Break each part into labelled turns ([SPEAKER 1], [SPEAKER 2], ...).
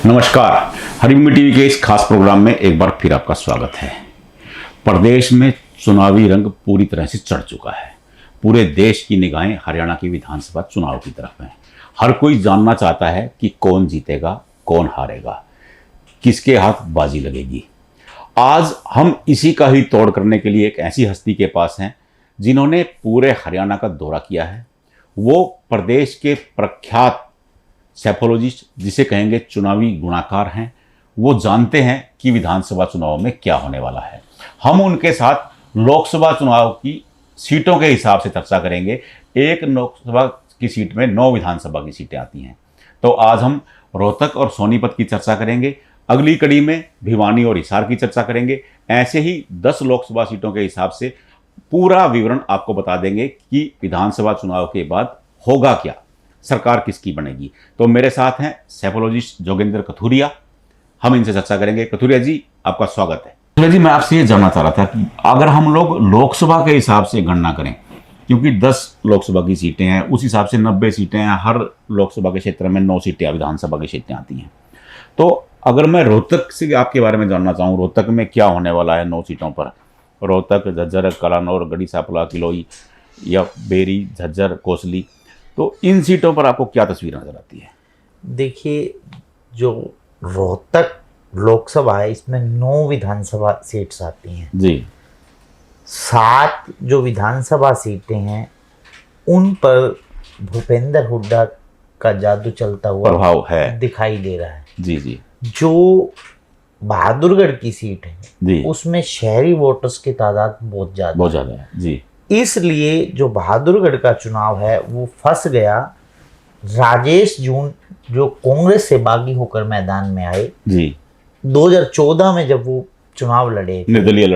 [SPEAKER 1] नमस्कार। हरिभूमि टीवी के इस खास प्रोग्राम में एक बार फिर आपका स्वागत है। प्रदेश में चुनावी रंग पूरी तरह से चढ़ चुका है। पूरे देश की निगाहें हरियाणा की विधानसभा चुनाव की तरफ हैं। हर कोई जानना चाहता है कि कौन जीतेगा, कौन हारेगा, किसके हाथ बाजी लगेगी। आज हम इसी का ही तोड़ करने के लिए एक ऐसी हस्ती के पास हैं जिन्होंने पूरे हरियाणा का दौरा किया है। वो प्रदेश के प्रख्यात सैफोलॉजिस्ट, जिसे कहेंगे चुनावी गुणाकार हैं। वो जानते हैं कि विधानसभा चुनाव में क्या होने वाला है। हम उनके साथ लोकसभा चुनाव की सीटों के हिसाब से चर्चा करेंगे। एक लोकसभा की सीट में 9 विधानसभा की सीटें आती हैं। तो आज हम रोहतक और सोनीपत की चर्चा करेंगे। अगली कड़ी में भिवानी और हिसार की चर्चा करेंगे। ऐसे ही 10 लोकसभा सीटों के हिसाब से पूरा विवरण आपको बता देंगे कि विधानसभा चुनाव के बाद होगा क्या, सरकार किसकी बनेगी। तो मेरे साथ हैं सैफोलॉजिस्ट जोगेंद्र कथुरिया। हम इनसे चर्चा करेंगे। कथुरिया जी, आपका स्वागत है। कथुरिया जी, मैं आपसे ये जानना चाह रहा था कि अगर हम लोग लोकसभा के हिसाब से गणना करें, क्योंकि 10 लोकसभा की सीटें हैं, उस हिसाब से 90 सीटें हैं। हर लोकसभा के क्षेत्र में 9 सीटें विधानसभा की सीटें आती हैं। तो अगर मैं रोहतक से आपके बारे में जानना चाहूँ, रोहतक में क्या होने वाला है 9 सीटों पर? रोहतक, झज्जर, कलानौर, गढ़ी सांपला, किलोई या बेरी, झज्जर, कोसली, तो इन सीटों पर आपको क्या तस्वीर नजर आती है?
[SPEAKER 2] देखिए, जो रोहतक लोकसभा है, इसमें 9 विधानसभा सीट्स आती हैं
[SPEAKER 1] जी।
[SPEAKER 2] 7 जो विधानसभा सीटें हैं उन पर भूपेंद्र हुड्डा का जादू चलता हुआ
[SPEAKER 1] प्रभाव है,
[SPEAKER 2] दिखाई दे रहा है।
[SPEAKER 1] जी जी।
[SPEAKER 2] जो बहादुरगढ़ की सीट है
[SPEAKER 1] जी,
[SPEAKER 2] उसमें शहरी वोटर्स की तादाद बहुत ज़्यादा
[SPEAKER 1] है जी।
[SPEAKER 2] इसलिए जो बहादुरगढ़ का चुनाव है वो फंस गया। राजेश जून जो कांग्रेस से बागी होकर मैदान में आए जी, 2014 में जब वो चुनाव लड़े थे, निर्दलीय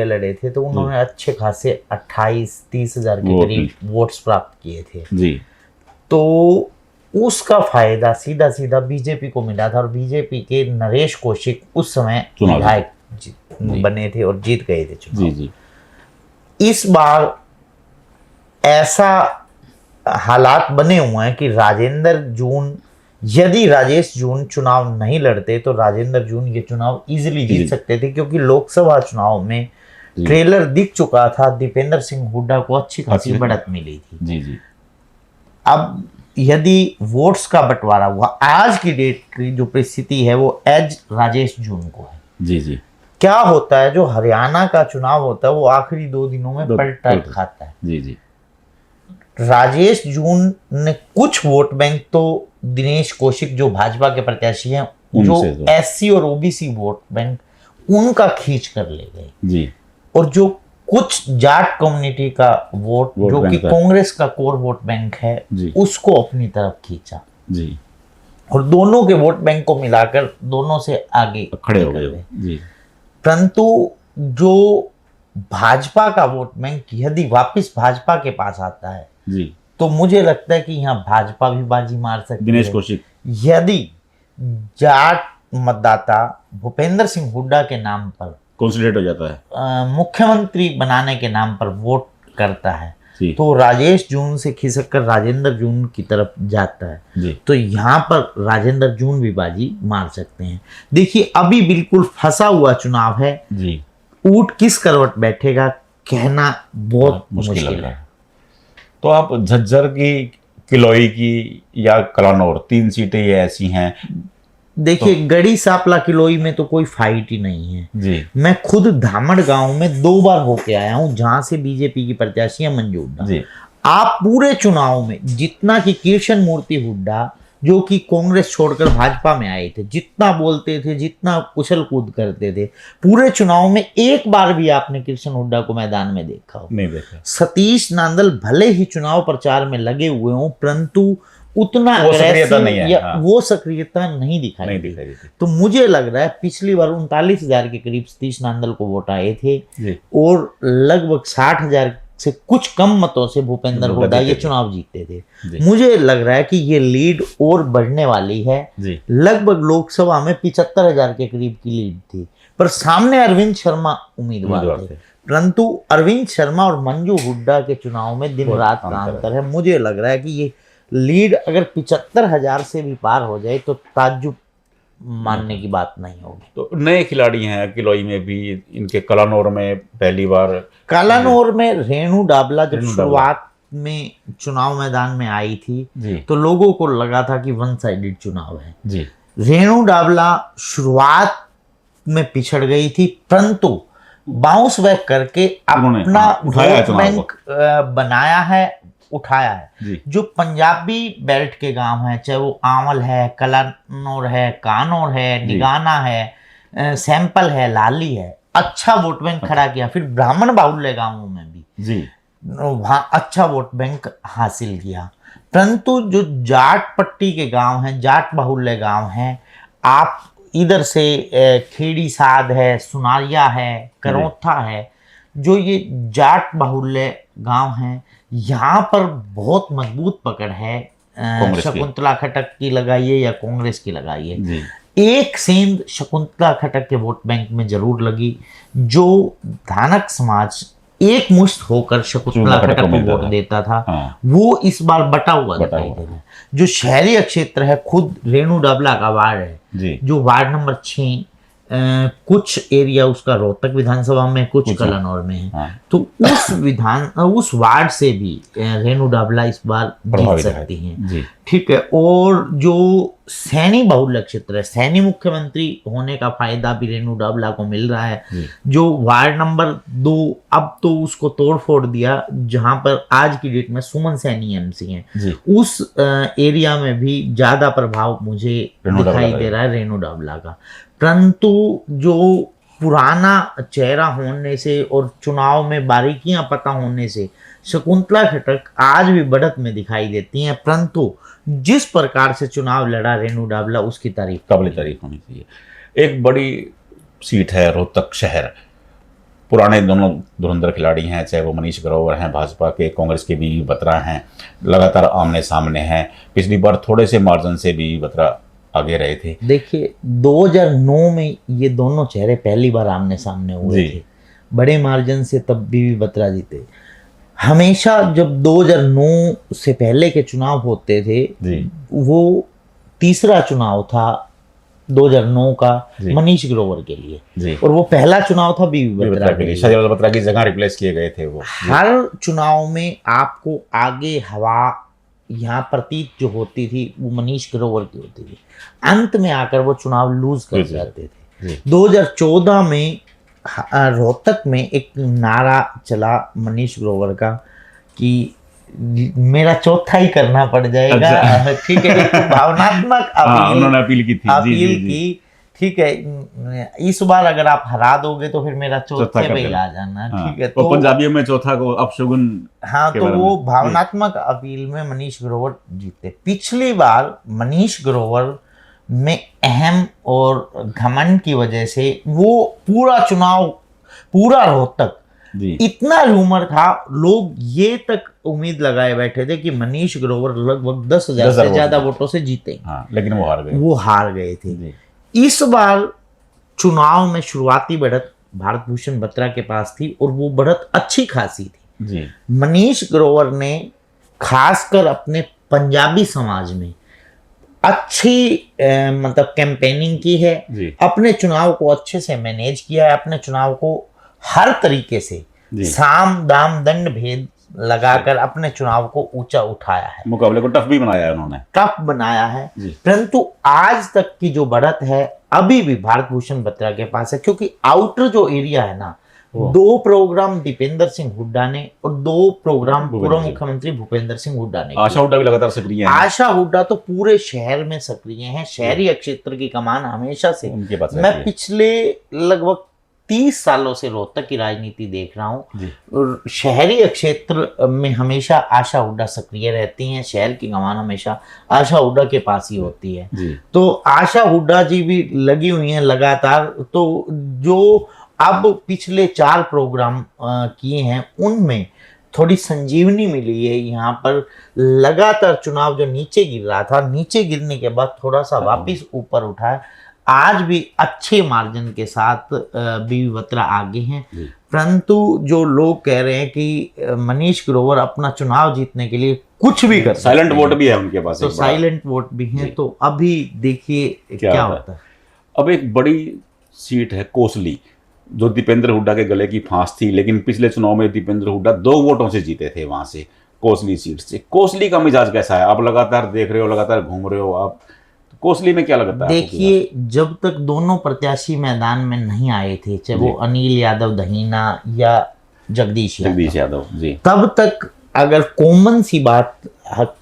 [SPEAKER 2] लड़े थे, तो उन्होंने अच्छे खासे 28-30 हजार के करीब वोट्स प्राप्त किए थे जी। तो उसका फायदा सीधा सीधा बीजेपी को मिला था और बीजेपी के नरेश कौशिक उस समय विधायक बने थे और जीत गए थे चुनाव जी जी। इस बार ऐसा हालात बने हुए हैं कि यदि राजेश जून चुनाव नहीं लड़ते तो राजेंद्र जून ये चुनाव इजीली जीत सकते थे, क्योंकि लोकसभा चुनाव में ट्रेलर दिख चुका था। दीपेंद्र सिंह हुड्डा को अच्छी खासी बढ़त मिली थी जी जी। अब यदि वोट्स का बंटवारा हुआ, आज की डेट की जो परिस्थिति है वो एज राजेश जून को है जी जी। क्या होता है, जो हरियाणा का चुनाव होता है वो आखिरी 2 दिनों में पलट खाता है जी जी। राजेश जून ने कुछ वोट बैंक तो दिनेश कौशिक जो भाजपा के प्रत्याशी हैं, जो एससी और ओबीसी वोट बैंक उनका खींच कर ले गए जी। और जो कुछ जाट कम्युनिटी का वोट जो कि कांग्रेस का कोर वोट बैंक है उसको अपनी तरफ खींचा जी। और दोनों के वोट बैंक को मिलाकर दोनों से आगे खड़े हो गए जी। परंतु जो भाजपा का वोट बैंक यदि वापस भाजपा के पास आता है जी, तो मुझे लगता है कि यहाँ भाजपा भी बाजी मार सकती है। दिनेश कौशिक यदि जाट मतदाता भूपेंद्र सिंह हुड्डा के नाम पर
[SPEAKER 1] कंसोलिडेट हो जाता है,
[SPEAKER 2] मुख्यमंत्री बनाने के नाम पर वोट करता है, तो राजेश जून से खिसक कर राजेंद्र जून की तरफ जाता है जी। तो यहाँ पर राजेंद्र जून भी बाजी मार सकते हैं। देखिए, अभी बिल्कुल फंसा हुआ चुनाव है जी। ऊंट किस करवट बैठेगा कहना बहुत मुश्किल है।
[SPEAKER 1] तो आप झज्जर की, किलोई की या कलानौर, 3 सीटें ये ऐसी हैं।
[SPEAKER 2] देखिए, गढ़ी सांपला किलोई में तो कोई फाइट ही नहीं है जी। मैं खुद धामड़ गांव में 2 बार होके आया हूं, जहां से बीजेपी की प्रत्याशी है मंजू हुड्डा। आप पूरे चुनाव में जितना कि कृष्ण मूर्ति हुड्डा जो कि कांग्रेस छोड़कर भाजपा में आए थे, जितना बोलते थे, जितना उछल कूद करते थे, पूरे चुनाव में एक बार भी आपने कृष्ण हुड्डा को मैदान में देखा हो? नहीं देखा। सतीश नांदल भले ही चुनाव प्रचार में लगे हुए हों, परंतु उतना वो सक्रियता नहीं दिखाई दी। तो मुझे लग रहा है पिछली बार 39,000 के करीब सतीश नांदल को वोट आए थे और लगभग 60,000 से कुछ कम मतों से भूपेंद्र हुड्डा ये चुनाव जीतते थे। मुझे लग रहा है कि ये लीड और बढ़ने वाली है। लगभग लोकसभा में 75,000 के करीब की लीड थी, पर सामने अरविंद शर्मा उम्मीदवार थे। परंतु अरविंद शर्मा और मंजू हुड्डा के चुनाव में दिन रात का अंतर है। मुझे लग रहा है कि ये लीड अगर 75,000 से भी पार हो जाए तो ताज्जुब मानने की बात नहीं होगी।
[SPEAKER 1] तो नए खिलाड़ी हैं किलोई में भी, इनके कलानौर में पहली बार,
[SPEAKER 2] कलानौर में रेणु डाबला जब
[SPEAKER 1] रेणु डाबला।
[SPEAKER 2] शुरुआत में चुनाव मैदान में आई थी
[SPEAKER 1] जी
[SPEAKER 2] तो लोगों को लगा था कि वन साइडेड चुनाव है।
[SPEAKER 1] जी
[SPEAKER 2] रेणु डाबला शुरुआत में पिछड़ गई थी, परंतु बाउंस बैक करके
[SPEAKER 1] उन्होंने,
[SPEAKER 2] अपना
[SPEAKER 1] उठाया है
[SPEAKER 2] वोट
[SPEAKER 1] चुनाव
[SPEAKER 2] बैंक बनाया है, उठाया है।
[SPEAKER 1] जी
[SPEAKER 2] जो पंजाबी बेल्ट के गांव हैं, चाहे वो आंवल है, कलानौर है, कानौर है, निगाना है, सैंपल है, लाली है, अच्छा वोट बैंक खड़ा किया। फिर ब्राह्मण बाहुल्य गांवों में भी
[SPEAKER 1] जी
[SPEAKER 2] वहां अच्छा वोट बैंक हासिल किया। परंतु जो जाट पट्टी के गांव हैं, जाट बाहुल्य गांव हैं, आप इधर से खेड़ी साध है, सुनारिया है, करौथा है, जो ये जाट बाहुल्य गांव हैं, यहाँ पर बहुत मजबूत पकड़ है। शकुंतला खट्टक की लगाइए या कांग्रेस की लगाइए, एक सेंध शकुंतला खट्टक के वोट बैंक में जरूर लगी। जो धानक समाज एक मुश्त होकर शकुंतला खट्टक को वोट देता था, वो इस बार बटा हुआ दिखाई दे रहा है। जो शहरी क्षेत्र है, खुद रेणु डाबला का वार्ड है, जो वार्ड नंबर 6, कुछ एरिया उसका रोहतक विधानसभा में, कुछ कलानौर में है। तो उस वार्ड से भी रेणु डाबला इस बार जीत सकती हैं। ठीक है। और जो सैनी बाहुल्य क्षेत्र है, सैनी मुख्यमंत्री होने का फायदा भी रेणु डाबला को मिल रहा है। जो वार्ड नंबर 2, अब तो उसको तोड़ फोड़ दिया, जहां पर आज की डेट में सुमन सैनी एमसी हैं, उस एरिया में भी ज्यादा प्रभाव मुझे दिखाई दे रहा है रेणु डाबला का। परंतु जो पुराना चेहरा होने से और चुनाव में बारीकियां पता होने से शकुंतला खट्टक आज भी बढ़त में दिखाई देती हैं। परंतु जिस प्रकार से चुनाव लड़ा रेणु डाबला, उसकी काबिल तारीफ
[SPEAKER 1] होनी चाहिए। एक बड़ी सीट है रोहतक शहर, पुराने दोनों धुरंधर खिलाड़ी हैं, चाहे वो मनीष ग्रोवर हैं भाजपा के, कांग्रेस के बीवी बत्रा हैं, लगातार आमने सामने हैं। पिछली बार थोड़े से मार्जिन से बीवी बत्रा आगे रहे थे।
[SPEAKER 2] देखिए 2009 में ये दोनों चेहरे पहली बार आमने सामने हुए थे, बड़े मार्जिन से, तब बीवी बत्रा जीते। हमेशा जब 2009 से पहले के चुनाव होते थे, वो तीसरा चुनाव था 2009 का मनीष ग्रोवर के लिए, और वो पहला चुनाव था बीवी बत्रा के लिए।
[SPEAKER 1] शाहजलाल बत्रा की जगह रिप्लेस किए गए थे वो।
[SPEAKER 2] हर चुनाव में आपको आगे हवा यहाँ प्रतीत जो होती थी वो मनीष ग्रोवर की होती थी, अंत में आकर वो चुनाव लूज कर जाते थे। 2014 में रोहतक में एक नारा चला मनीष ग्रोवर का कि मेरा चौथा ही करना पड़ जाएगा। ठीक है, एक भावनात्मक
[SPEAKER 1] उन्होंने अपील की थी।
[SPEAKER 2] ठीक है, इस बार अगर आप हरा दोगे तो फिर मेरा चौथे पे ही आ जाना। ठीक है,
[SPEAKER 1] तो पंजाबियों में चौथा को अपशगुन।
[SPEAKER 2] हाँ, तो वो भावनात्मक अपील में मनीष ग्रोवर जीते। पिछली बार मनीष ग्रोवर में अहम और घमंड की वजह से वो पूरा चुनाव, पूरा रोहतक, इतना रूमर था, लोग ये तक उम्मीद लगाए बैठे थे कि मनीष ग्रोवर लगभग 10,000 से ज्यादा वोटों से जीते।
[SPEAKER 1] लेकिन वो हार गए
[SPEAKER 2] थे। इस बार चुनाव में शुरुआती बढ़त भारत भूषण बत्रा के पास थी, और वो बढ़त अच्छी खासी थी। मनीष ग्रोवर ने खासकर अपने पंजाबी समाज में अच्छी मतलब कैंपेनिंग की है, अपने चुनाव को अच्छे से मैनेज किया है, अपने चुनाव को हर तरीके से साम दाम दंड भेद लगाकर अपने चुनाव को ऊंचा उठाया है,
[SPEAKER 1] मुकाबले को टफ भी बनाया है उन्होंने,
[SPEAKER 2] टफ बनाया है। परंतु आज तक की जो बढ़त है अभी भी भारत भूषण बत्रा के पास है, क्योंकि आउटर जो एरिया है ना, 2 प्रोग्राम दीपेंद्र सिंह हुड्डा ने और 2 प्रोग्राम पूर्व मुख्यमंत्री भूपेंद्र सिंह हुड्डा ने।
[SPEAKER 1] आशा हुड्डा भी लगातार सक्रिय हैं।
[SPEAKER 2] आशा हुड्डा तो पूरे शहर में सक्रिय हैं, शहरी क्षेत्र की कमान हमेशा से
[SPEAKER 1] उनके पास।
[SPEAKER 2] मैं पिछले लगभग 30 सालों से रोहतक की राजनीति देख रहा हूँ, और शहरी क्षेत्र में हमेशा आशा हुड्डा सक्रिय रहती हैं, शहर की कमान हमेशा आशा हुड्डा के पास ही होती है। तो आशा हुड्डा जी भी लगी हुई हैं लगातार। तो जो अब पिछले 4 प्रोग्राम किए हैं, उनमें थोड़ी संजीवनी मिली है। यहाँ पर लगातार चुनाव जो नीचे गिर रहा था, नीचे गिरने के बाद थोड़ा सा वापिस ऊपर उठा है। आज भी अच्छे मार्जिन के साथ बीवी बत्रा आगे हैं। परंतु जो लोग कह रहे हैं कि मनीष ग्रोवर अपना चुनाव जीतने के लिए कुछ भी कर,
[SPEAKER 1] साइलेंट वोट भी है उनके पास,
[SPEAKER 2] तो साइलेंट वोट भी है। तो अभी देखिए क्या होता है।
[SPEAKER 1] अब एक बड़ी सीट है कोसली, जो दीपेंद्र हुड्डा के गले की फांस थी, लेकिन पिछले चुनाव में दीपेंद्र हुड्डा 2 वोटों से जीते थे वहां से, कोसली सीट से। कोसली का मिजाज कैसा है? आप लगातार देख रहे हो, लगातार घूम रहे हो आप, तो कोसली में क्या लगता है?
[SPEAKER 2] देखिए, जब तक दोनों प्रत्याशी मैदान में नहीं आए थे, चाहे वो अनिल यादव दहीना या जगदीश
[SPEAKER 1] यादव जी,
[SPEAKER 2] तब तक अगर कॉमन सी बात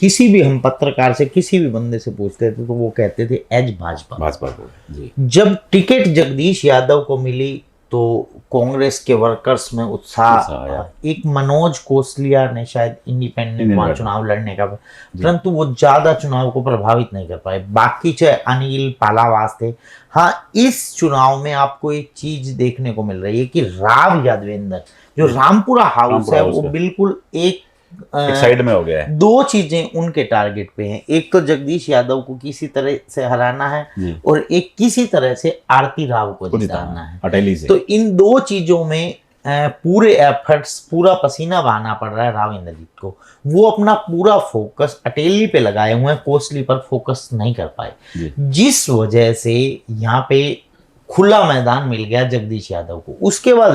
[SPEAKER 2] किसी भी हम पत्रकार से, किसी भी बंदे से पूछते थे तो वो कहते थे एज भाजपा
[SPEAKER 1] को जी।
[SPEAKER 2] जब टिकट जगदीश यादव को मिली तो कांग्रेस के वर्कर्स में उत्साह, एक मनोज कोसलिया ने शायद इंडिपेंडेंट चुनाव लड़ने का, परंतु वो ज्यादा चुनाव को प्रभावित नहीं कर पाए। बाकी चाहे अनिल पालावास थे। हाँ, इस चुनाव में आपको एक चीज देखने को मिल रही है कि राव यादवेंद्र जो रामपुरा हाउस है वो बिल्कुल एक
[SPEAKER 1] साइड में हो गया है।
[SPEAKER 2] 2 चीजें उनके टारगेट पे हैं, एक तो जगदीश यादव को किसी तरह से हराना है और एक किसी तरह से आरती राव को जिताना है
[SPEAKER 1] अटेली से।
[SPEAKER 2] तो इन 2 चीजों में पूरे एफर्ट्स, पूरा पसीना बहाना पड़ रहा है राव इंद्रजीत को। वो अपना पूरा फोकस अटेली पे लगाए हुए हैं, कोसली पर फोकस नहीं कर पाए, जिस वजह से यहाँ पे खुला मैदान मिल गया जगदीश यादव को। उसके बाद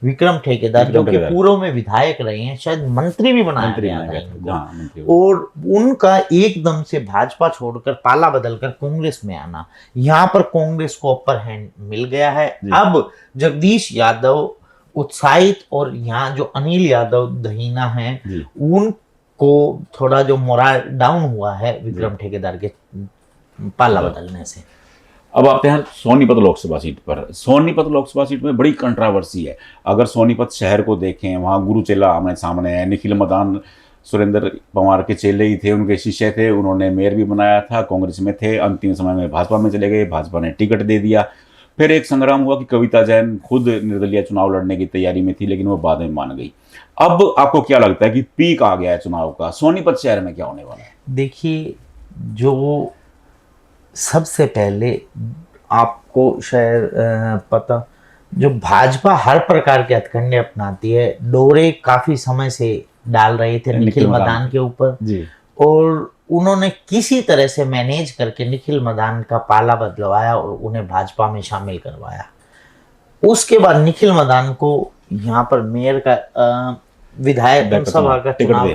[SPEAKER 2] विक्रम ठेकेदार जो कि पूर्व में विधायक रहे हैं, शायद मंत्री भी बनाया गया था इनको, और उनका एकदम से भाजपा छोड़कर पाला बदलकर कांग्रेस में आना, यहाँ पर कांग्रेस को अपर हैंड मिल गया है। अब जगदीश यादव उत्साहित, और यहाँ जो अनिल यादव दहीना है उनको थोड़ा जो मोरल डाउन हुआ है विक्रम ठेकेदार के पाला बदलने से।
[SPEAKER 1] अब आते हैं सोनीपत लोकसभा सीट पर। सोनीपत लोकसभा सीट में बड़ी कंट्रोवर्सी है। अगर सोनीपत शहर को देखें, वहाँ गुरु चेला आमने सामने है। निखिल मदान सुरेंद्र पवार के चेले ही थे, उनके शिष्य थे, उन्होंने मेयर भी बनाया था, कांग्रेस में थे, अंतिम समय में भाजपा में चले गए, भाजपा ने टिकट दे दिया। फिर एक संग्राम हुआ कि कविता जैन खुद निर्दलीय चुनाव लड़ने की तैयारी में थी, लेकिन वो बाद में मान गई। अब आपको क्या लगता है कि पीक आ गया है चुनाव का, सोनीपत शहर में क्या होने वाला है?
[SPEAKER 2] देखिए, जो सबसे पहले आपको शायद पता, जो भाजपा हर प्रकार के हथकंडे अपनाती है, डोरे काफी समय से डाल रहे थे निखिल मदान के ऊपर, और उन्होंने किसी तरह से मैनेज करके निखिल मदान का पाला बदलवाया और उन्हें भाजपा में शामिल करवाया। उसके बाद निखिल मदान को यहाँ पर मेयर का विधायक सभा का चुनाव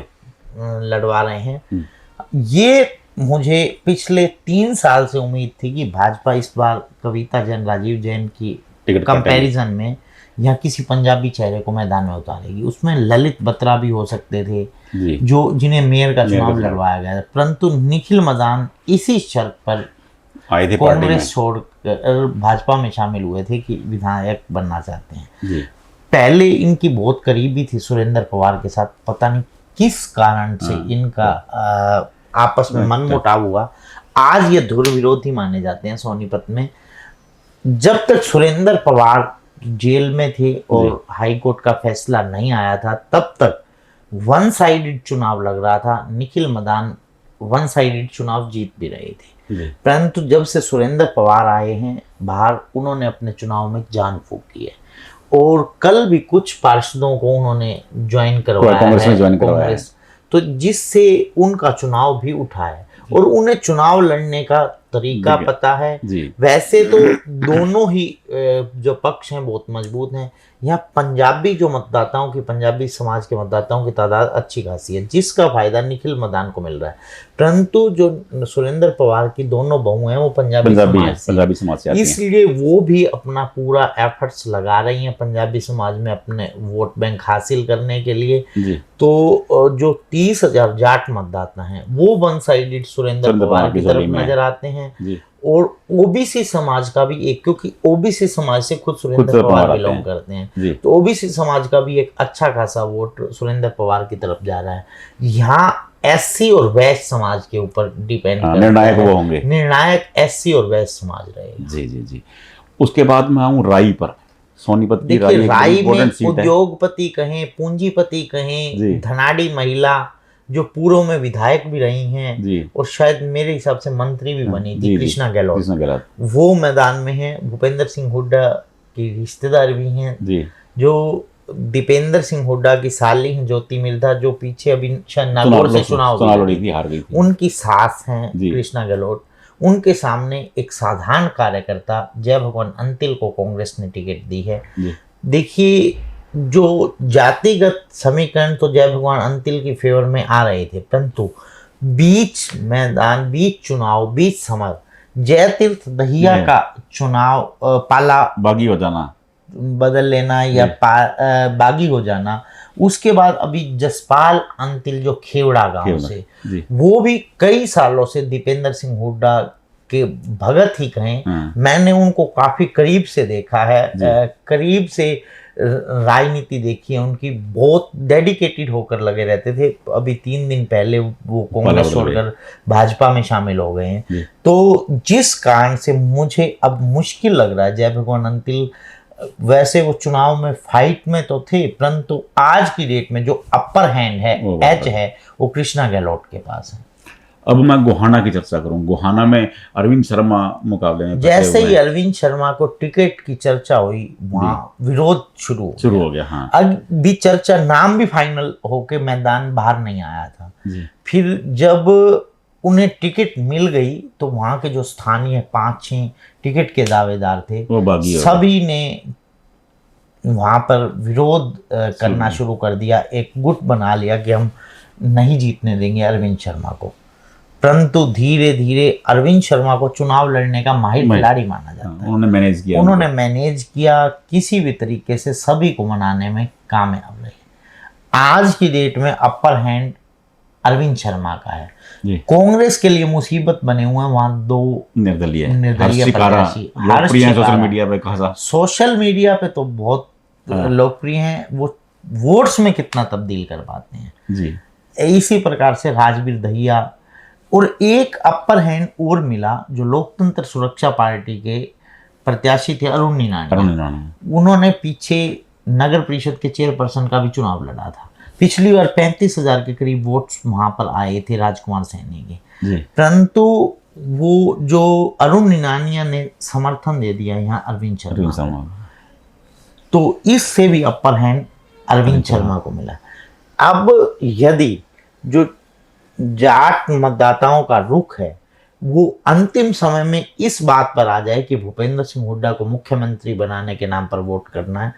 [SPEAKER 2] लड़वा रहे हैं। ये मुझे पिछले 3 साल से उम्मीद थी कि भाजपा इस बार कविता जैन, राजीव जैन की कंपैरिजन में या किसी पंजाबी चेहरे को मैदान में उतारेगी। उसमें ललित बत्रा भी हो सकते थे जो जिन्हें मेयर का चुनाव लड़वाया गया, परंतु निखिल मदान इसी शर्त पर
[SPEAKER 1] आए थे,
[SPEAKER 2] कांग्रेस छोड़कर भाजपा में शामिल हुए थे कि विधायक बनना चाहते हैं। पहले इनकी बहुत करीबी थी सुरेंद्र पवार के साथ, पता नहीं किस कारण से इनका आपस में मनमुटाव हुआ। आज ये धुर विरोधी माने जाते हैं सोनीपत में। जब तक सुरेंद्र पवार जेल में थे और हाई कोर्ट का फैसला नहीं आया था, तब तक वन साइडेड चुनाव लग रहा था। निखिल मदान वन साइडेड चुनाव जीत भी रहे थे, परंतु जब से सुरेंद्र पवार आए हैं बाहर, उन्होंने अपने चुनाव में जान फूंकी है। और कल भी कुछ पार्षदों को उन्होंने ज्वाइन करवाया है, तो जिससे उनका चुनाव भी उठा है और उन्हें चुनाव लड़ने का तरीका पता है। वैसे तो दोनों ही जो पक्ष हैं बहुत मजबूत हैं। यहाँ पंजाबी जो मतदाताओं की, पंजाबी समाज के मतदाताओं की तादाद अच्छी खासी है, जिसका फायदा निखिल मदान को मिल रहा है। परंतु जो सुरेंद्र पवार की दोनों बहू हैं वो पंजाबी समाज से, इसलिए वो भी अपना पूरा एफर्ट्स लगा रही हैं पंजाबी समाज में अपने वोट बैंक हासिल करने के लिए। तो जो 30,000 जाट मतदाता हैं वो वन साइडेड सुरेंद्र पवार की तरफ नजर आते हैं। और ओबीसी समाज का भी एक, क्योंकि ओबीसी समाज से खुद सुरेंद्र पवार बिलोंग करते हैं, तो ओबीसी समाज का भी एक अच्छा खासा वोट सुरेंद्र पवार की तरफ जा रहा है। यहाँ एससी और वैश्य समाज के ऊपर डिपेंड
[SPEAKER 1] निर्णायक वो होंगे,
[SPEAKER 2] निर्णायक एससी और वैश्य समाज रहेगा।
[SPEAKER 1] जी। उसके बाद मैं आऊँ राई पर। सोनीपत की
[SPEAKER 2] राई में उद्योगपति कहें, पूंजीपति कहें, धनाढ़ी महिला जो पूर्व में विधायक भी रही हैं और शायद मेरे हिसाब से मंत्री भी बनी थी, कृष्णा गहलोत, वो मैदान में है। भूपेंद्र सिंह हुड्डा की रिश्तेदार भी हैं, जो दीपेंद्र सिंह हुड्डा की साली हैं ज्योति मिर्धा, जो पीछे अभी शायद नागौर से चुनाव लड़ी थी, हार गई थी, उनकी सास हैं कृष्णा गहलोत। उनके सामने एक साधारण कार्यकर्ता जय भगवान अंतिल को कांग्रेस ने टिकट दी है। देखिए, जो जातिगत समीकरण तो जय भगवान अंतिल की फेवर में आ रहे थे, परंतु बीच मैदान, बीच चुनाव, बीच समर जयतीर्थ दहिया का चुनाव पाला
[SPEAKER 1] बागी हो जाना,
[SPEAKER 2] बदल लेना या बागी हो जाना, उसके बाद अभी जसपाल अंतिल जो खेवड़ा गांव से, वो भी कई सालों से दीपेंद्र सिंह हुड्डा के भगत ही कहें, मैंने उनको काफी करीब से देखा है, करीब से राजनीति देखी है उनकी, बहुत डेडिकेटेड होकर लगे रहते थे। अभी 3 दिन पहले वो कांग्रेस छोड़कर भाजपा में शामिल हो गए हैं। तो जिस कारण से मुझे अब मुश्किल लग रहा है, जय भगवान अंतिल वैसे वो चुनाव में फाइट में तो थे, परंतु आज की डेट में जो अपर हैंड है, एज है, वो कृष्णा गहलोत के पास है।
[SPEAKER 1] अब मैं गोहाना की चर्चा करूं। गोहाना में अरविंद शर्मा मुकाबले में,
[SPEAKER 2] जैसे ही अरविंद शर्मा को टिकट की चर्चा हुई, वहां विरोध शुरू हो गया। हाँ। अभी चर्चा, नाम भी फाइनल होके मैदान बाहर नहीं आया था। फिर जब उन्हें टिकट मिल गई तो वहां के जो स्थानीय 5-6 टिकट के दावेदार थे, सभी ने वहां पर विरोध करना शुरू कर दिया, एक गुट बना लिया कि हम नहीं जीतने देंगे अरविंद शर्मा को। परंतु धीरे धीरे अरविंद शर्मा को चुनाव लड़ने का माहिर खिलाड़ी माना जाता है। उन्होंने मैनेज किया किसी भी तरीके से, सभी को मनाने में कामयाब रहे। आज की डेट में अपर हैंड अरविंद शर्मा का है। कांग्रेस के लिए मुसीबत बने हुए हैं वहां 2 निर्दलीय प्रत्याशी। सोशल मीडिया पे तो बहुत लोकप्रिय हैं, वो वोट्स में कितना तब्दील कर पाते हैं। इसी प्रकार से राजवीर दहिया, और एक अपर हैंड और मिला जो लोकतंत्र सुरक्षा पार्टी के प्रत्याशी थे, अरुण निनानी। उन्होंने पीछे नगर परिषद के चेयरपर्सन का भी चुनाव लड़ा था। पिछली बार 35,000 के करीब वोट्स वहां पर आए थे राजकुमार सैनी के, परंतु वो जो अरुण निनानिया ने समर्थन दे दिया यहाँ अरविंद शर्मा, तो इससे भी अपर हैंड अरविंद शर्मा को मिला। अब यदि जो जाट मतदाताओं का रुख है वो अंतिम समय में इस बात पर आ जाए कि भूपेंद्र सिंह हुड्डा को मुख्यमंत्री बनाने के नाम पर वोट करना है,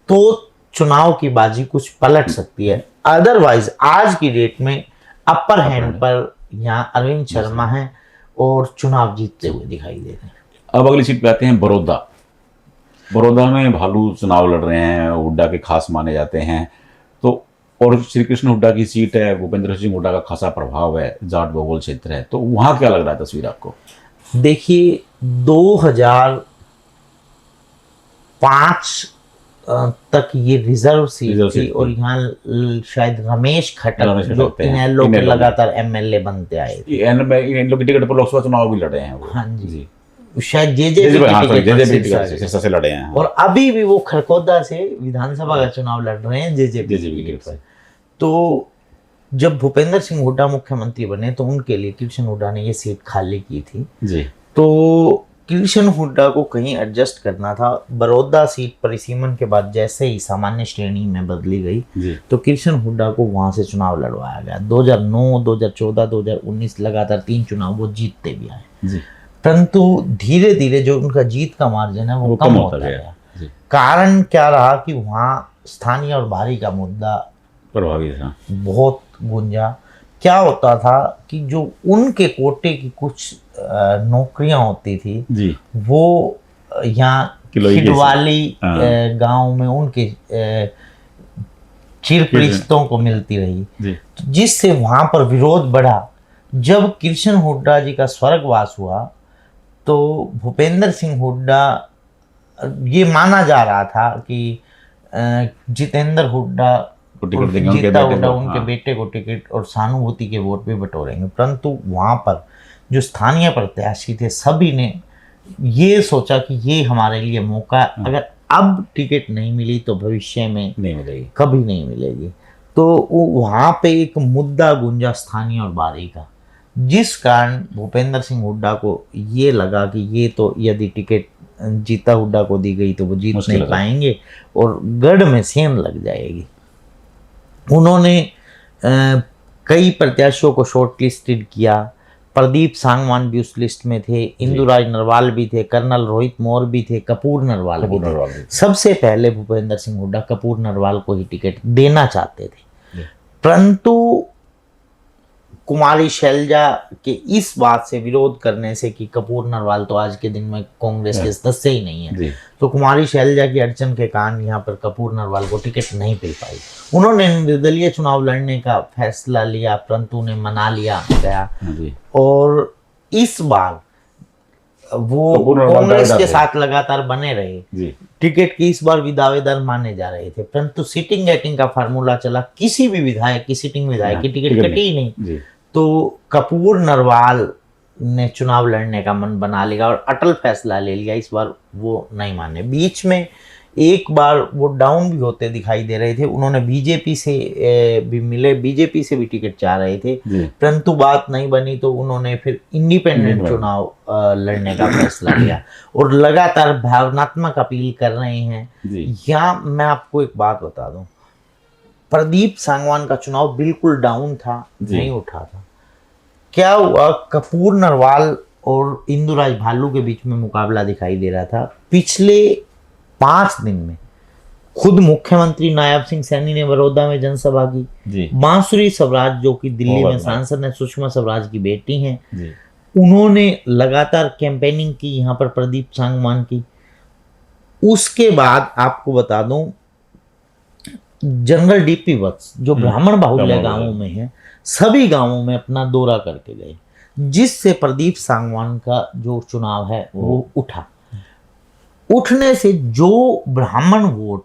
[SPEAKER 2] तो चुनाव की बाजी कुछ पलट सकती है। अदरवाइज आज की डेट में अपर हैंड पर यहाँ अरविंद शर्मा है और चुनाव जीतते हुए दिखाई दे रहे हैं।
[SPEAKER 1] अब अगली सीट पे आते हैं बड़ौदा। बड़ौदा में भालू चुनाव लड़ रहे हैं, हुड्डा के खास माने जाते हैं। तो और श्री कृष्ण हुड्डा की सीट है, भूपेंद्र सिंह हुड्डा का खासा प्रभाव है, जाट बहुल क्षेत्र है, तो वहां क्या लग रहा है तस्वीर आपको?
[SPEAKER 2] देखिए, 2005 तक ये रिजर्व सीट थी और यहाँ शायद रमेश खट्टर जो इनेलो के लगातार एमएलए बनते आए थे,
[SPEAKER 1] इन लोग की टिकट पर लोकसभा चुनाव भी लड़े हैं वो।
[SPEAKER 2] हाँ जी, शायद जेजेपी से लड़े हैं। और अभी भी वो खरखोदा से विधानसभा का चुनाव लड़ रहे हैं जेजेपी टिकट पर। तो जब भूपेंद्र सिंह हुड्डा मुख्यमंत्री बने तो उनके लिए कृष्ण हुड्डा ने ये सीट खाली की थी जी। तो कृष्ण हुड्डा को कहीं एडजस्ट करना था। बड़ौदा सीट परिसीमन के बाद जैसे ही सामान्य श्रेणी में बदली गई तो कृष्ण हुड्डा को वहां से चुनाव लड़वाया गया। 2009, 2014, 2019 लगातार 3 चुनाव वो जीतते भी आए, परंतु धीरे धीरे जो उनका जीत का मार्जिन है वो कम होता गया। कारण क्या रहा कि वहाँ स्थानीय और बाहरी का मुद्दा
[SPEAKER 1] प्रभावी था,
[SPEAKER 2] बहुत गुंजा। क्या होता था कि जो उनके कोटे की कुछ नौकरियां होती थी जी, वो यहाँ खिडवाली गांव में उनके चिर परिचितों को मिलती रही, जिससे वहां पर विरोध बढ़ा। जब कृष्ण हुड्डा जी का स्वर्गवास हुआ तो भूपेंद्र सिंह हुड्डा, ये माना जा रहा था कि जितेंद्र हुड्डा उनके बेटे को टिकट और सहानुभूति के वोट भी बटोरेंगे, परंतु वहां पर जो स्थानीय प्रत्याशी थे सभी ने ये सोचा कि ये हमारे लिए मौका, अगर अब टिकट नहीं मिली तो भविष्य में नहीं मिलेगी, कभी नहीं मिलेगी। तो वहां पे एक मुद्दा गुंजा स्थानीय और बाहरी का, जिस कारण भूपेंद्र सिंह हुड्डा को ये लगा कि ये तो यदि टिकट जीता हुड्डा को दी गई तो वो जीत नहीं पाएंगे और गढ़ में सेंध लग जाएगी। उन्होंने कई प्रत्याशियों को शॉर्ट लिस्टेड किया, प्रदीप सांगवान भी उस लिस्ट में थे, इंदुराज नरवाल भी थे, कर्नल रोहित मौर्य भी थे, कपूर नरवाल भी थे। सबसे पहले भूपेंद्र सिंह हुड्डा कपूर नरवाल को ही टिकट देना चाहते थे, परंतु कुमारी शैलजा के इस बात से विरोध करने से कि कपूर नरवाल तो आज के दिन में कांग्रेस के सदस्य ही नहीं है, तो कुमारी शैलजा की अड़चन के कारण यहाँ पर कपूर नरवाल को टिकट नहीं मिल पाई। उन्होंने निर्दलीय चुनाव लड़ने का फैसला लिया, परंतु उन्हें मना लिया गया और इस बार वो कांग्रेस के साथ लगातार बने रहे। टिकट की इस बार भी दावेदार माने जा रहे थे, परंतु सिटिंग गेटिंग का फार्मूला चला, किसी भी विधायक की सिटिंग विधायक की टिकट कटी ही नहीं। तो कपूर नरवाल ने चुनाव लड़ने का मन बना लिया और अटल फैसला ले लिया, इस बार वो नहीं माने। बीच में एक बार वो डाउन भी होते दिखाई दे रहे थे, उन्होंने बीजेपी से भी मिले, बीजेपी से भी टिकट चाह रहे थे, परंतु बात नहीं बनी, तो उन्होंने फिर इंडिपेंडेंट चुनाव लड़ने का फैसला लिया और लगातार भावनात्मक अपील कर रहे हैं। यहाँ मैं आपको एक बात बता दूं, प्रदीप सांगवान का चुनाव बिल्कुल डाउन था, नहीं उठा था। क्या हुआ, कपूर नरवाल और इंदुराज भालू के बीच में मुकाबला दिखाई दे रहा था। पिछले 5 दिन में खुद मुख्यमंत्री नायब सिंह सैनी ने बड़ौदा में जनसभा की, बांसुरी स्वराज जो कि दिल्ली में सांसद है, सुषमा स्वराज की बेटी हैं, उन्होंने लगातार कैंपेनिंग की यहाँ पर प्रदीप सांगवान की। उसके बाद आपको बता दूं, जनरल डीपी वत्स जो ब्राह्मण बाहुल्य गांवों में है, सभी गांवों में अपना दौरा करके गए, जिससे प्रदीप सांगवान का जो चुनाव है वो उठा। उठने से जो ब्राह्मण वोट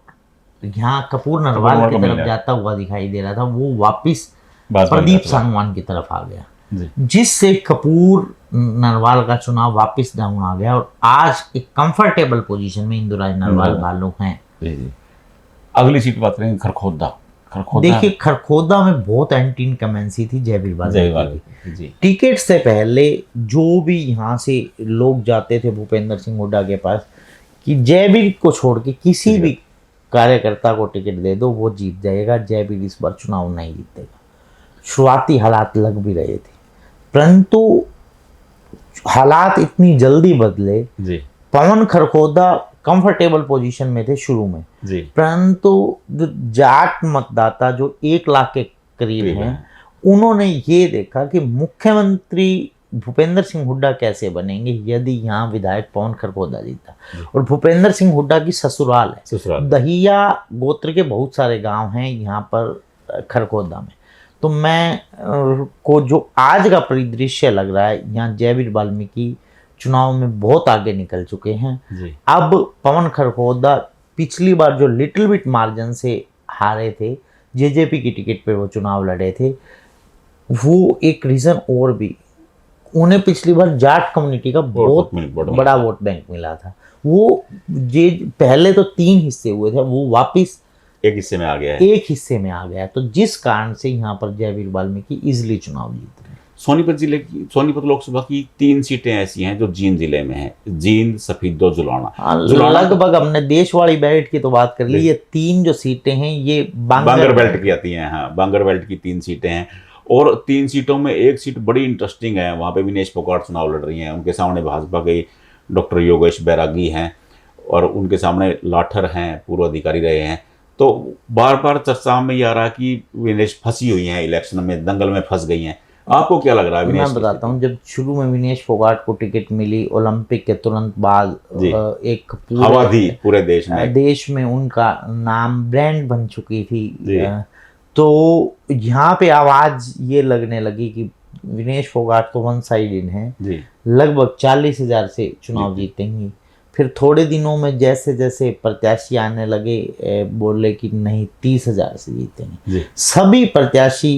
[SPEAKER 2] यहाँ कपूर नरवाल की तरफ जाता हुआ दिखाई दे रहा था, वो वापिस प्रदीप सांगवान की तरफ आ गया, जिससे कपूर नरवाल का चुनाव वापिस डाउन आ गया और आज एक कंफर्टेबल पोजीशन में इंदुराज नरवाल भालू हैं।
[SPEAKER 1] अगली सीट बात करेंगे खरखोदा।
[SPEAKER 2] देखिए, खरखोदा में बहुत एंटी इनकमेंसी थी जयवीर की। टिकट से पहले जो भी यहाँ से लोग जाते थे भूपेंद्र सिंह हुड्डा के पास कि जयवीर को छोड़ के किसी भी कार्यकर्ता को टिकट दे दो, वो जीत जाएगा, जयवीर इस बार चुनाव नहीं जीतेगा। शुरुआती हालात लग भी रहे थे, परंतु हालात इतनी जल्दी बदले। पवन खरखोदा कंफर्टेबल पोजीशन में थे शुरू में, परंतु जाट मतदाता जो 1 लाख के करीब हैं, उन्होंने ये देखा कि मुख्यमंत्री भूपेंद्र सिंह हुड्डा कैसे बनेंगे यदि यहाँ विधायक पवन खरखोदा जीता। और भूपेंद्र सिंह हुड्डा की ससुराल है, दहिया गोत्र के बहुत सारे गांव हैं यहाँ पर खरखोदा में। तो मैं को जो आज का परिदृश्य लग रहा है, यहाँ जयवीर वाल्मीकि चुनाव में बहुत आगे निकल चुके हैं। अब पवन खरखोदा पिछली बार जो लिटिल बिट मार्जिन से हारे थे, जेजेपी की टिकट पे वो चुनाव लड़े थे, वो एक रीजन और भी, उन्हें पिछली बार जाट कम्युनिटी का बहुत बड़ा वोट बैंक मिला था। वो पहले तो 3 हिस्से हुए थे, वो वापिस
[SPEAKER 1] एक हिस्से में आ गया है,
[SPEAKER 2] एक हिस्से में आ गया है। तो जिस कारण से यहाँ पर जयवीर वाल्मीकि इजिली चुनाव जीत रहे हैं।
[SPEAKER 1] सोनीपत लोकसभा की 3 सीटें ऐसी हैं जो जींद जिले में है, जींद, सफीदो, जुलाना।
[SPEAKER 2] लगभग हमने देशवाड़ी बेल्ट की तो बात कर ली, ये 3 जो सीटें हैं ये
[SPEAKER 1] बांगर बेल्ट की आती हैं। हाँ, बांगर बेल्ट की 3 सीटें हैं और 3 सीटों में एक सीट बड़ी इंटरेस्टिंग है, वहाँ पे विनेश फोगाट चुनाव लड़ रही हैं। उनके सामने भाजपा के डॉक्टर योगेश बैरागी हैं और उनके सामने लाठर हैं, पूर्व अधिकारी रहे हैं। तो बार बार चर्चा में ये आ रहा है कि विनेश फंसी हुई हैं, इलेक्शन में दंगल में फंस गई हैं। आपको क्या लग रहा है विनेश?
[SPEAKER 2] मैं बताता हूँ, जब शुरू में विनेश फोगाट को टिकट मिली, ओलंपिक के तुरंत बाद एक
[SPEAKER 1] हवा थी पूरे देश में
[SPEAKER 2] उनका नाम ब्रांड बन चुकी थी। तो यहाँ पे आवाज ये लगने लगी कि विनेश फोगाट तो वन साइडेड हैं, लगभग 40,000 से चुनाव जीतेंगी। फिर थोड़े दिनों में जैसे जैसे प्रत्याशी आने लगे, बोले कि नहीं 30,000 से जीतेंगे। सभी प्रत्याशी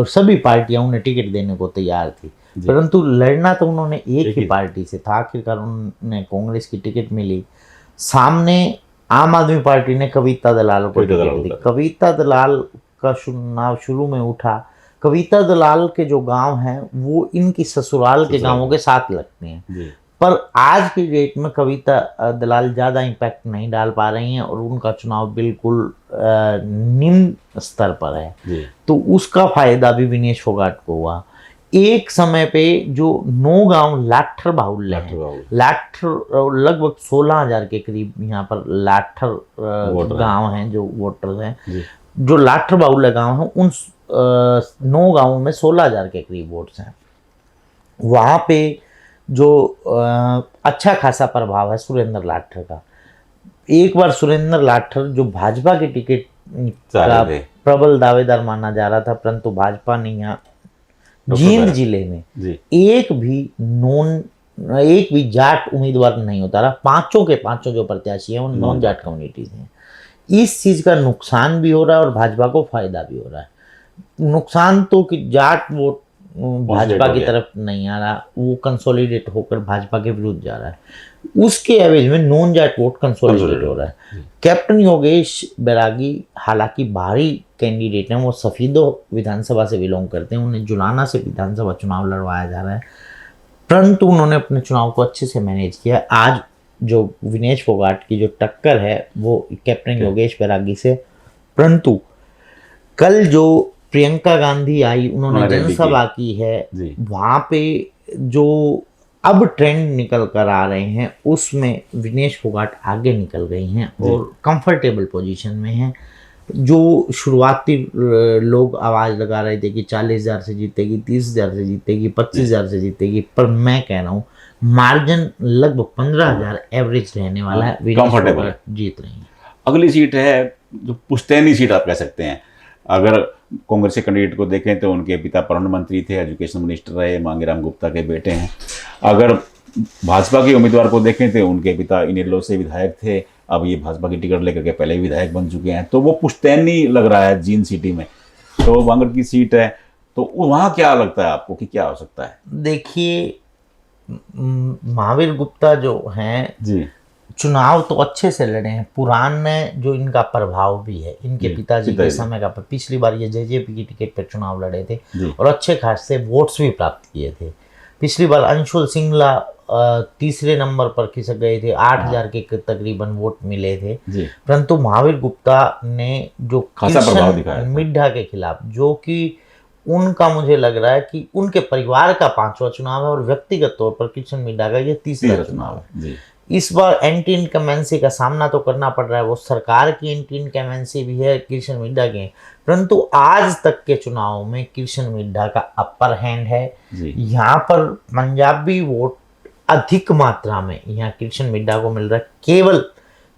[SPEAKER 2] सभी पार्टियां उन्हें टिकट देने को तैयार थी, परंतु लड़ना तो उन्होंने एक ही पार्टी से था। आखिरकार उन्हें कांग्रेस की टिकट मिली। सामने आम आदमी पार्टी ने कविता दलाल को टिकट दी। कविता दलाल का चुनाव शुरू में उठा। कविता दलाल के जो गांव हैं वो इनकी ससुराल के गांवों के साथ लगते हैं, पर आज की डेट में कविता दलाल ज़्यादा इम्पैक्ट नहीं डाल पा रही हैं और उनका चुनाव बिल्कुल निम्न स्तर पर है। तो उसका फायदा भी विनेश फोगाट को हुआ। एक समय पे जो नौगांव लाठर बाहुल्य है, लाठर लगभग 16,000 के करीब यहाँ पर लाठर गांव हैं जो वोटर्स हैं, जो लाठर बाहुल्य गांव हैं उन 9 गांवों में 16,000 के करीब वोट्स हैं। वहाँ पे जो अच्छा खासा प्रभाव है सुरेंद्र लाठर का। एक बार सुरेंद्र लाठर जो भाजपा के टिकट का प्रबल दावेदार माना जा रहा था, परंतु भाजपा ने यहाँ जींद जिले में एक भी जाट उम्मीदवार नहीं उतारा। पांचों के पांचों जो प्रत्याशी हैं उन नॉन जाट कम्युनिटीज हैं। इस चीज का नुकसान भी हो रहा है और भाजपा को फायदा भी हो रहा है। नुकसान तो कि जाट वोट भाजपा की तरफ नहीं आ रहा, वो कंसोलिडेट होकर भाजपा के विरुद्ध जा रहा है। उसके एवज में नॉन जाट वोट कंसोलिडेट हो रहा है। कैप्टन योगेश बैरागी हालांकि भारी कैंडिडेट हैं, वो सफीदो विधानसभा से बिलोंग करते हैं, उन्हें जुलाना से विधानसभा चुनाव लड़वाया जा रहा है, परंतु उन्होंने अपने चुनाव को अच्छे से मैनेज किया। आज जो विनेश फोगाट की जो टक्कर है वो कैप्टन योगेश बैरागी से, परंतु कल जो प्रियंका गांधी आई, उन्होंने जनसभा की है, वहां पे जो अब ट्रेंड निकल कर आ रहे हैं उसमें विनेश फोगाट आगे निकल गई हैं और कंफर्टेबल पोजीशन में हैं। जो शुरुआती लोग आवाज लगा रहे थे कि 40,000 से जीतेगी, 30,000 से जीतेगी, 25,000 से जीतेगी, पर मैं कह रहा हूँ मार्जिन लगभग 15,000 एवरेज रहने वाला है। विनेश फोगाट जीत रही है।
[SPEAKER 1] अगली सीट है जो पुश्तैनी सीट आप कह सकते हैं। अगर कांग्रेस के कैंडिडेट को देखें तो उनके पिता परमाणु मंत्री थे, एजुकेशन मिनिस्टर रहे, मांगेराम गुप्ता के बेटे हैं। अगर भाजपा के उम्मीदवार को देखें तो उनके पिता इनेलो से विधायक थे, अब ये भाजपा की टिकट लेकर के पहले ही विधायक बन चुके हैं, तो वो पुश्तैनी लग रहा है जींद सिटी में। तो वांगड़ की सीट है, तो वहाँ क्या लगता है आपको कि क्या हो सकता है?
[SPEAKER 2] देखिए, महावीर गुप्ता जो हैं
[SPEAKER 1] जी,
[SPEAKER 2] चुनाव तो अच्छे से लड़े हैं। पुराण में जो इनका प्रभाव भी है, इनके पिताजी के समय का, पिछली बार ये जेजेपी की टिकट पर चुनाव लड़े थे और अच्छे खासे वोट्स भी प्राप्त किए थे। पिछली बार अंशुल सिंगला तीसरे नंबर पर खिसक गए थे, 8,000 के तकरीबन वोट मिले थे, परंतु महावीर गुप्ता ने जो किशन मिड्ढा के खिलाफ, जो कि उनका मुझे लग रहा है कि उनके परिवार का 5वां चुनाव है और व्यक्तिगत तौर पर किशन मिड्ढा का ये 3रा चुनाव है। इस बार एंटी इनकमेंसी का सामना तो करना पड़ रहा है, वो सरकार की एंटी इनकमेंसी भी है, किशन मिड्ढा की, परंतु आज तक के चुनाव में किशन मिड्ढा का अपर हैंड है। यहाँ पर पंजाबी वोट अधिक मात्रा में यहाँ किशन मिड्ढा को मिल रहा है। केवल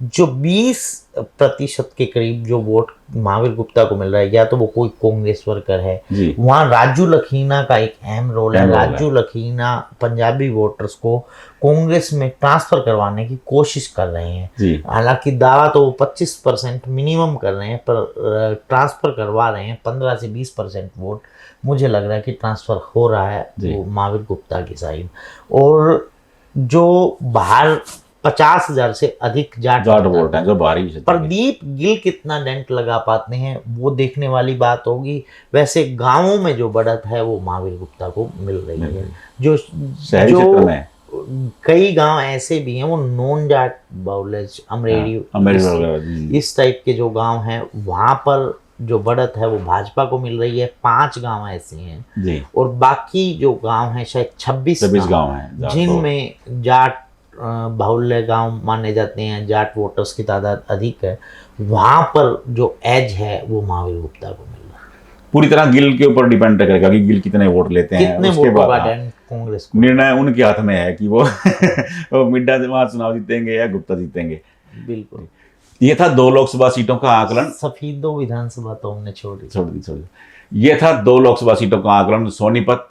[SPEAKER 2] जो 20% के करीब जो वोट महावीर गुप्ता को मिल रहा है, या तो वो कोई कांग्रेस वर्कर है, वहाँ राजू लखीना का एक अहम रोल है। राजू लखीना पंजाबी वोटर्स को कांग्रेस में ट्रांसफर करवाने की कोशिश कर रहे हैं। हालांकि दावा तो वो 25% मिनिमम कर रहे हैं, पर ट्रांसफर करवा रहे हैं 15 से 20% वोट। मुझे लग रहा है कि ट्रांसफर हो रहा है वो महावीर गुप्ता की साइड। और जो बाहर 50,000 से अधिक जाट वोट है जो भारी, प्रदीप गिल कितना डेंट लगा पाते हैं वो देखने वाली बात होगी। वैसे गांवों में जो बढ़त है वो महावीर गुप्ता को मिल रही है। जो शहरी क्षेत्र में कई गांव ऐसे भी हैं वो नॉन जाट बाउलेज, अमरेली, इस टाइप के जो गांव हैं, वहां पर जो बढ़त है वो भाजपा को मिल रही है। 5 गांव ऐसे हैं और बाकी जो गांव हैं शायद 26 गांव हैं जिनमें जाट बाहुल्य गांव माने जाते हैं, जाट वोटर्स की तादाद अधिक है। वहां पर जो एज है वो महावीर गुप्ता को मिल रहा है।
[SPEAKER 1] पूरी तरह गिल के ऊपर डिपेंड करेगा कि गिल कितने वोट लेते हैं,
[SPEAKER 2] कितने वोटों का कांग्रेस को
[SPEAKER 1] निर्णय उनके हाथ में है कि वो मिड्ढा वहां चुनाव जीतेंगे या गुप्ता जीतेंगे।
[SPEAKER 2] बिल्कुल।
[SPEAKER 1] ये था 2 लोकसभा सीटों का आकलन।
[SPEAKER 2] सफीदो विधानसभा तो हमने छोड़ दी।
[SPEAKER 1] ये था 2 लोकसभा सीटों का आकलन, सोनीपत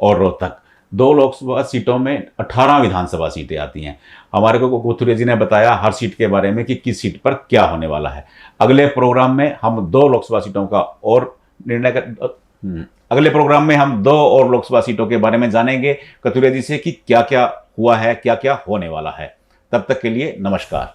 [SPEAKER 1] और रोहतक। 2 लोकसभा सीटों में 18 विधानसभा सीटें आती हैं। हमारे को कोथुरिया जी ने बताया हर सीट के बारे में कि किस सीट पर क्या होने वाला है। अगले प्रोग्राम में हम 2 लोकसभा सीटों का और अगले प्रोग्राम में हम 2 और लोकसभा सीटों के बारे में जानेंगे कथुरिया जी से कि क्या क्या हुआ है, क्या क्या होने वाला है। तब तक के लिए नमस्कार।